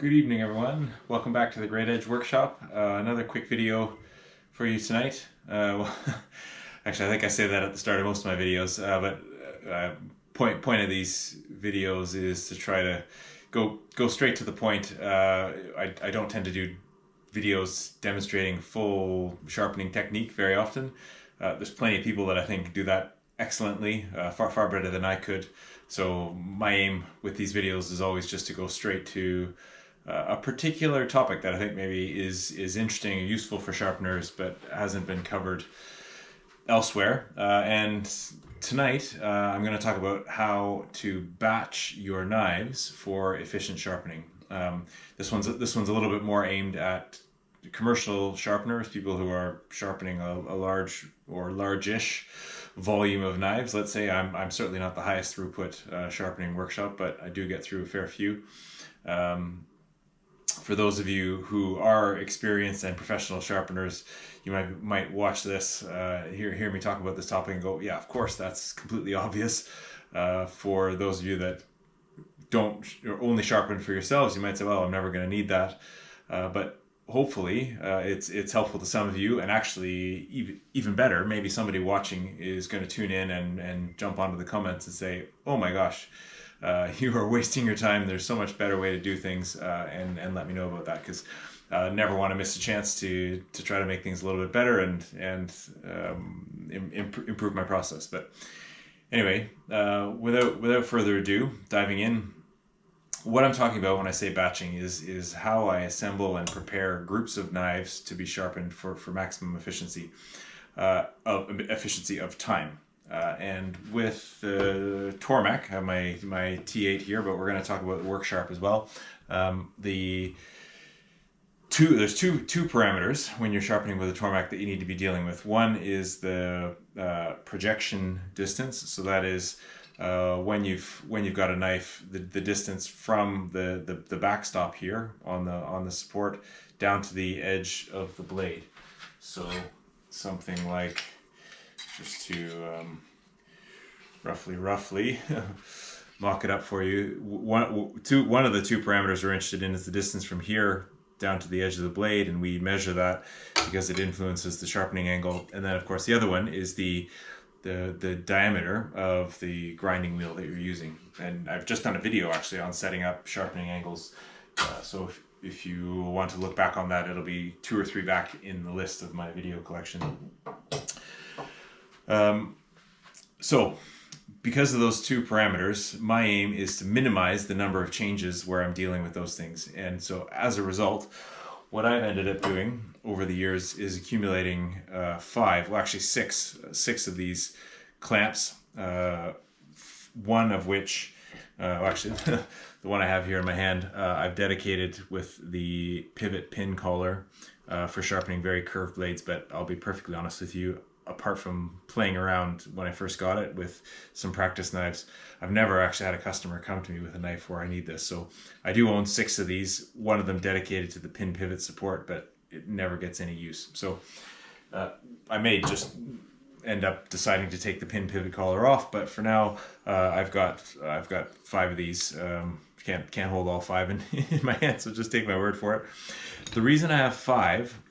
Good evening, everyone. Welcome back to the Great Edge Workshop. Another quick video for you tonight. Actually, I think I say that at the start of most of my videos, but point of these videos is to try to go straight to the point. I don't tend to do videos demonstrating full sharpening technique very often. There's plenty of people that I think do that excellently, far better than I could. So my aim with these videos is always just to go straight to a particular topic that I think maybe is interesting and useful for sharpeners, but hasn't been covered elsewhere. And tonight I'm going to talk about how to batch your knives for efficient sharpening. This one's a little bit more aimed at commercial sharpeners, people who are sharpening a large or large-ish volume of knives. Let's say I'm certainly not the highest throughput sharpening workshop, but I do get through a fair few. For those of you who are experienced and professional sharpeners, you might watch this, hear me talk about this topic and go, yeah, of course, that's completely obvious. For those of you that don't or only sharpen for yourselves, you might say, well, I'm never going to need that. But hopefully it's helpful to some of you, and actually even better, maybe somebody watching is going to tune in and jump onto the comments and say, oh my gosh, you are wasting your time. There's so much better way to do things, and let me know about that, because never want to miss a chance to try to make things a little bit better and improve my process. But anyway, without further ado, diving in, what I'm talking about when I say batching is how I assemble and prepare groups of knives to be sharpened for maximum efficiency of time. And with the Tormek, I have my T8 here, but we're going to talk about the Worksharp as well. There's two parameters when you're sharpening with a Tormek that you need to be dealing with. One is the projection distance, so that is when you've got a knife, the distance from the backstop here on the support down to the edge of the blade. So something like, just to roughly mock it up for you, one of the two parameters we're interested in is the distance from here down to the edge of the blade, and we measure that because it influences the sharpening angle. And then of course the other one is the diameter of the grinding wheel that you're using. And I've just done a video actually on setting up sharpening angles, so if you want to look back on that, it'll be 2 or 3 back in the list of my video collection. So because of those two parameters, my aim is to minimize the number of changes where I'm dealing with those things. And so as a result, what I've ended up doing over the years is accumulating six of these clamps, one of which, actually the one I have here in my hand, I've dedicated with the pivot pin collar for sharpening very curved blades. But I'll be perfectly honest with you, apart from playing around when I first got it with some practice knives, I've never actually had a customer come to me with a knife where I need this. So I do own 6 of these, one of them dedicated to the pin pivot support, but it never gets any use. So I may just end up deciding to take the pin pivot collar off, but for now I've got 5 of these. Can't hold all 5 in my hand, so just take my word for it. The reason I have 5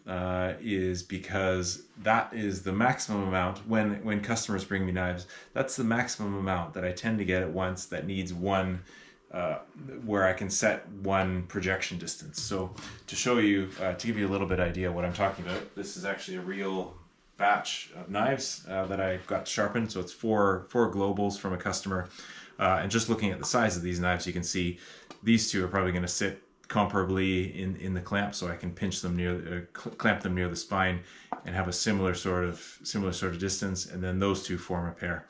is because that is the maximum amount when customers bring me knives. That's the maximum amount that I tend to get at once that needs one, where I can set one projection distance. So to show you, to give you a little bit idea what I'm talking about, this is actually a real batch of knives that I got to sharpen. So it's four globals from a customer. And just looking at the size of these knives, you can see these two are probably going to sit comparably in the clamp, so I can pinch them clamp them near the spine and have a similar sort of distance, and then those two form a pair.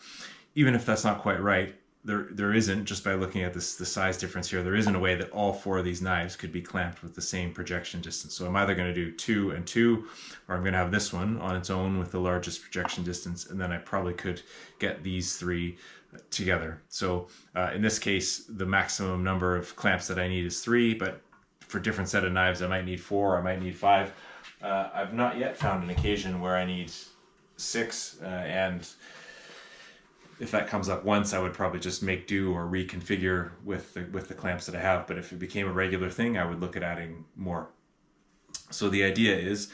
Even if that's not quite right, there isn't, just by looking at the size difference here, there isn't a way that all 4 of these knives could be clamped with the same projection distance. So I'm either going to do 2 and 2, or I'm going to have this one on its own with the largest projection distance, and then I probably could get these 3 together. So in this case, the maximum number of clamps that I need is 3, but for different set of knives I might need 4, I might need 5. I've not yet found an occasion where I need 6, and if that comes up once, I would probably just make do or reconfigure with the clamps that I have. But if it became a regular thing, I would look at adding more. So the idea is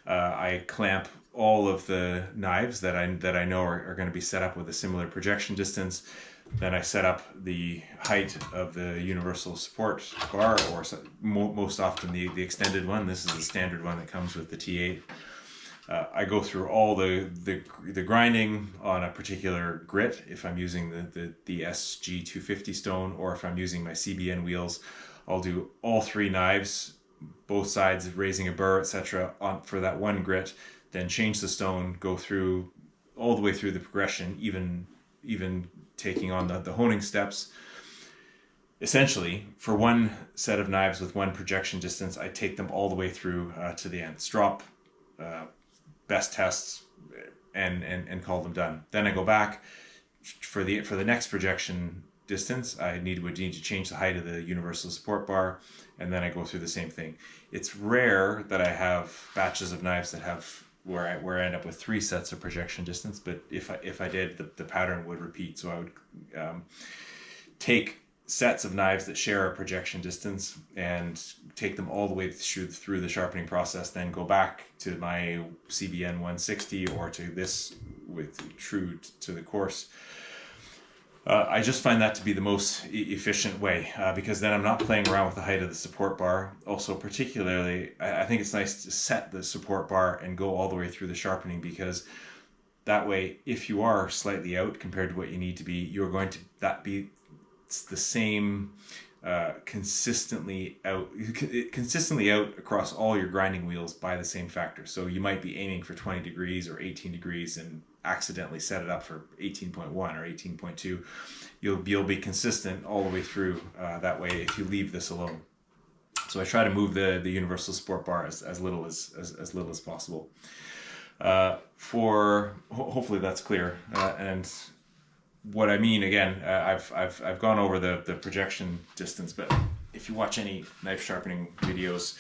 I clamp all of the knives that I know are going to be set up with a similar projection distance. Then I set up the height of the universal support bar, or most often the extended one. This is the standard one that comes with the T8. I go through all the grinding on a particular grit if I'm using the SG250 stone, or if I'm using my CBN wheels. I'll do all three knives, both sides, raising a burr, etc. on for that one grit, then change the stone, go through all the way through the progression, even taking on the honing steps. Essentially, for one set of knives with one projection distance, I take them all the way through to the end. Strop, best tests, and call them done. Then I go back for the next projection distance. I would need to change the height of the universal support bar, and then I go through the same thing. It's rare that I have batches of knives that have where I end up with 3 sets of projection distance, but if I did, the pattern would repeat. So I would take sets of knives that share a projection distance and take them all the way through the sharpening process, then go back to my CBN 160 or to this with true to the course. I just find that to be the most efficient way because then I'm not playing around with the height of the support bar. Also, particularly, I think it's nice to set the support bar and go all the way through the sharpening, because that way, if you are slightly out compared to what you need to be, you're going to be the same consistently out across all your grinding wheels by the same factor. So you might be aiming for 20 degrees or 18 degrees and accidentally set it up for 18.1 or 18.2. You'll be consistent all the way through that way if you leave this alone. So I try to move the universal support bar as little as possible. Hopefully that's clear. And what I mean, again, I've gone over the projection distance, but if you watch any knife sharpening videos,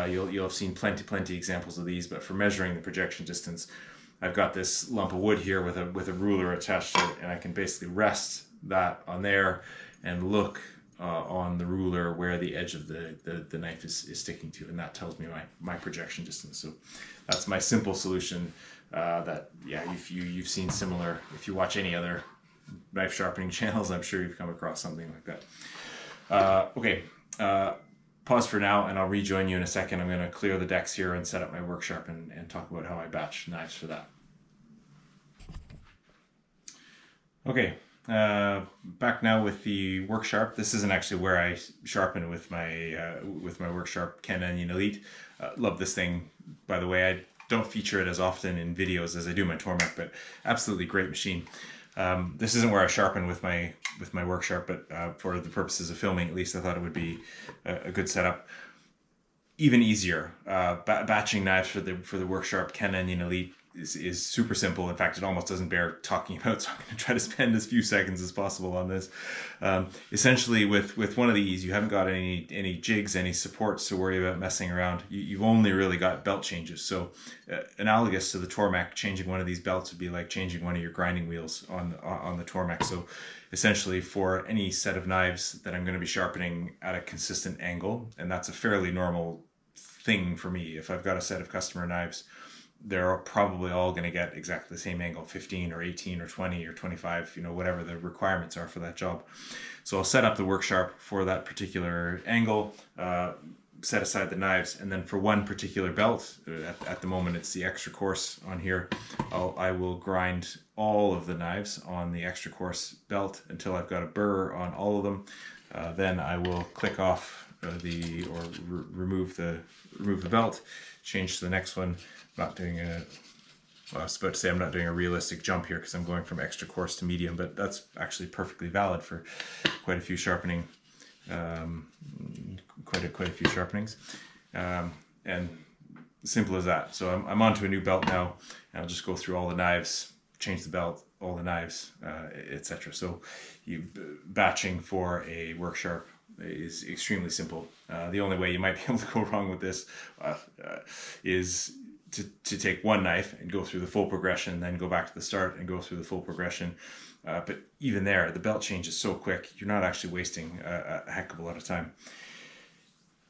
you'll have seen plenty examples of these. But for measuring the projection distance, I've got this lump of wood here with a ruler attached to it, and I can basically rest that on there and look on the ruler where the edge of the knife is sticking to, and that tells me my projection distance. So that's my simple solution. You've seen similar. If you watch any other knife sharpening channels, I'm sure you've come across something like that. Okay, pause for now, and I'll rejoin you in a second. I'm going to clear the decks here and set up my Worksharp and talk about how I batch knives for that. Okay, back now with the Worksharp. This isn't actually where I sharpen with my Worksharp Ken Onion Elite. Love this thing, by the way. I don't feature it as often in videos as I do my Tormek, but absolutely great machine. This isn't where I sharpen with my Worksharp, but for the purposes of filming, at least, I thought it would be a good setup. Even easier, batching knives for the Worksharp Ken Onion Elite is super simple. In fact, it almost doesn't bear talking about, so I'm going to try to spend as few seconds as possible on this. Essentially, with one of these, you haven't got any jigs, any supports to worry about messing around. You've only really got belt changes. So analogous to the Tormek, changing one of these belts would be like changing one of your grinding wheels on the Tormek. So essentially, for any set of knives that I'm going to be sharpening at a consistent angle, and that's a fairly normal thing for me. If I've got a set of customer knives, they're probably all going to get exactly the same angle, 15 or 18 or 20 or 25, whatever the requirements are for that job. So I'll set up the Worksharp for that particular angle, set aside the knives, and then for one particular belt, at the moment it's the extra coarse on here, I will grind all of the knives on the extra coarse belt until I've got a burr on all of them. Then I will click off remove the belt, change to the next one. I was about to say I'm not doing a realistic jump here because I'm going from extra coarse to medium, but that's actually perfectly valid for quite a few sharpening, quite a few sharpenings, and simple as that. So I'm onto a new belt now, and I'll just go through all the knives, change the belt, all the knives, etc. So batching for a Worksharp is extremely simple. The only way you might be able to go wrong with this is to take one knife and go through the full progression, then go back to the start and go through the full progression. But even there, the belt change is so quick, you're not actually wasting a heck of a lot of time.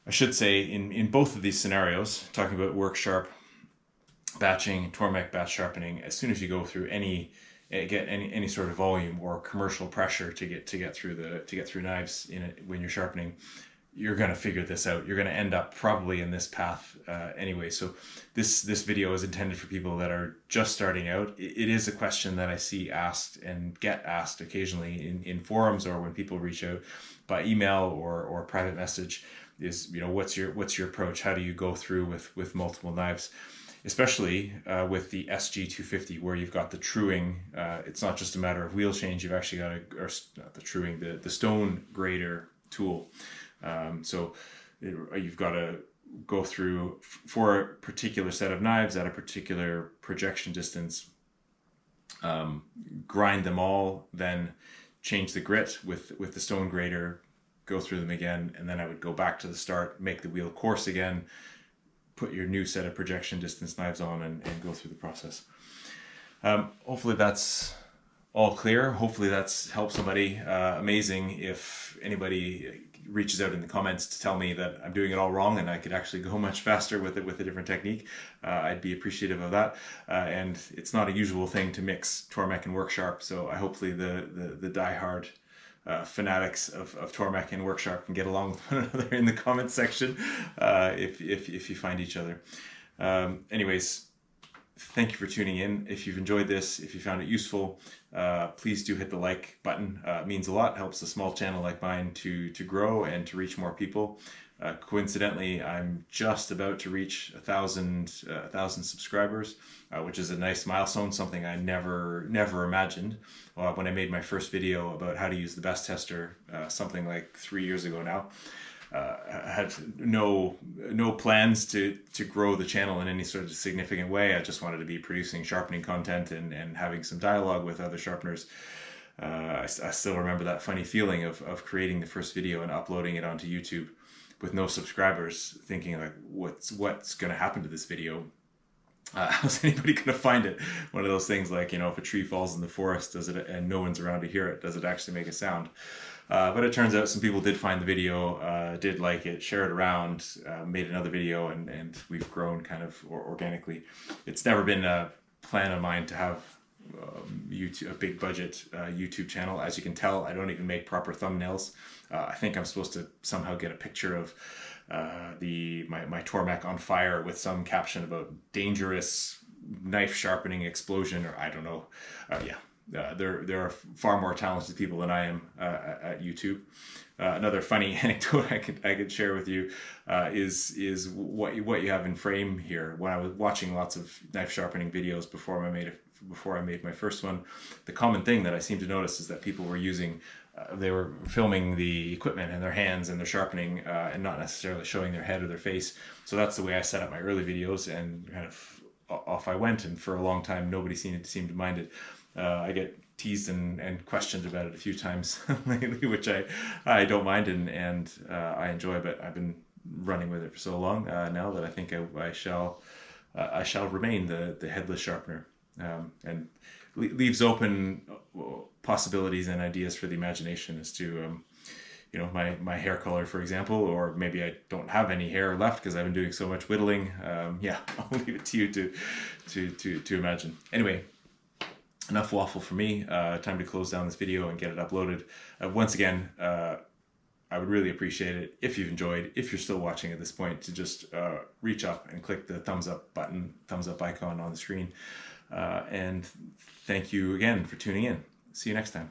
I should say in both of these scenarios, talking about Worksharp, batching, Tormek batch sharpening, as soon as you go through get any sort of volume or commercial pressure to get through knives when you're sharpening, you're going to figure this out. You're going to end up probably in this path anyway. So this video is intended for people that are just starting out. It is a question that I see asked and get asked occasionally in forums, or when people reach out by email or private message, is, you know, what's your approach? How do you go through with multiple knives? Especially with the SG250, where you've got the truing. It's not just a matter of wheel change. You've actually got not the truing, the stone grader tool. So you've got to go through for a particular set of knives at a particular projection distance, grind them all, then change the grit with the stone grader, go through them again, and then I would go back to the start, make the wheel coarse again, put your new set of projection distance knives on, and go through the process. Hopefully that's all clear. Hopefully that's helped somebody. Amazing if anybody reaches out in the comments to tell me that I'm doing it all wrong and I could actually go much faster with it with a different technique. I'd be appreciative of that. And it's not a usual thing to mix Tormek and Worksharp, so hopefully the diehard fanatics of Tormek and Worksharp can get along with one another in the comments section if you find each other. Anyways, thank you for tuning in. If you've enjoyed this, if you found it useful, please do hit the like button. It means a lot, helps a small channel like mine to grow and to reach more people. Coincidentally, I'm just about to reach 1,000 subscribers, which is a nice milestone, something I never imagined. When I made my first video about how to use the best tester, something like 3 years ago now, I had no plans to grow the channel in any sort of significant way. I just wanted to be producing sharpening content and having some dialogue with other sharpeners. I still remember that funny feeling of creating the first video and uploading it onto YouTube with no subscribers, thinking like, what's going to happen to this video? How's anybody going to find it? One of those things like, you know, if a tree falls in the forest, does it, and no one's around to hear it, does it actually make a sound? But it turns out some people did find the video, did like it, share it around, made another video, and we've grown kind of organically. It's never been a plan of mine to have a big budget YouTube channel. As you can tell, I don't even make proper thumbnails. I think I'm supposed to somehow get a picture of my Tormek on fire with some caption about dangerous knife sharpening explosion, or I don't know. There are far more talented people than I am at YouTube. Another funny anecdote I could share with you is what you have in frame here. When I was watching lots of knife sharpening videos before I made my first one, the common thing that I seemed to notice is that people were using they were filming the equipment in their hands and their sharpening, and not necessarily showing their head or their face. So that's the way I set up my early videos, and kind of off I went. And for a long time, nobody seemed to mind it. I get teased and questioned about it a few times lately, which I don't mind and I enjoy. But I've been running with it for so long now that I think I shall remain the headless sharpener, and leaves open possibilities and ideas for the imagination as to you know, my hair color, for example, or maybe I don't have any hair left because I've been doing so much whittling. Yeah, I'll leave it to you to imagine. Anyway, enough waffle for me. Time to close down this video and get it uploaded. Once again, I would really appreciate it if you've enjoyed, if you're still watching at this point, to just reach up and click the thumbs up button, thumbs up icon on the screen. And thank you again for tuning in. See you next time.